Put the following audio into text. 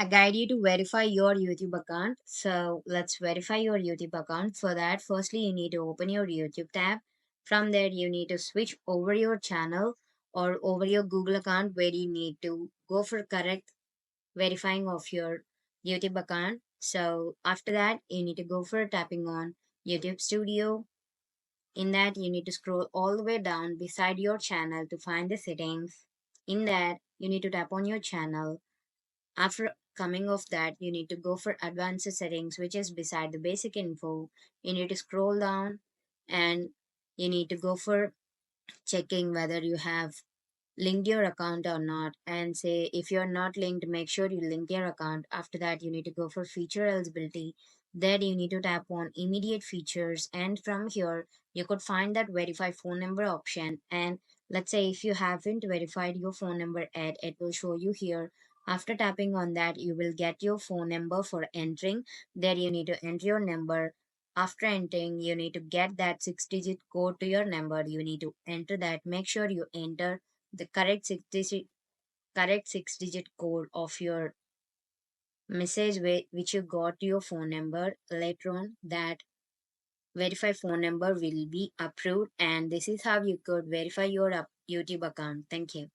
I guide you to verify your YouTube account. So let's verify your YouTube account. For that, firstly, you need to open your YouTube tab. From there, you need to switch over your channel or over your Google account where you need to go for correct verifying of your YouTube account. So after that, you need to go for tapping on YouTube Studio. In that, you need to scroll all the way down beside your channel to find the settings. In that, you need to tap on your channel. After coming off that, you need to go for advanced settings, which is beside the basic info. You need to scroll down and you need to go for checking whether you have linked your account or not, and say if you're not linked, make sure you link your account. After that, you need to go for feature eligibility. Then you need to tap on immediate features, and from here you could find that verify phone number option. And let's say if you haven't verified your phone number yet, it will show you here. After tapping on that, you will get your phone number for entering. There you need to enter your number. After entering, you need to get that 6-digit code to your number. You need to enter that. Make sure you enter the correct 6-digit code of your message which you got to your phone number. Later on, that verify phone number will be approved, and this is how you could verify your YouTube account. Thank you.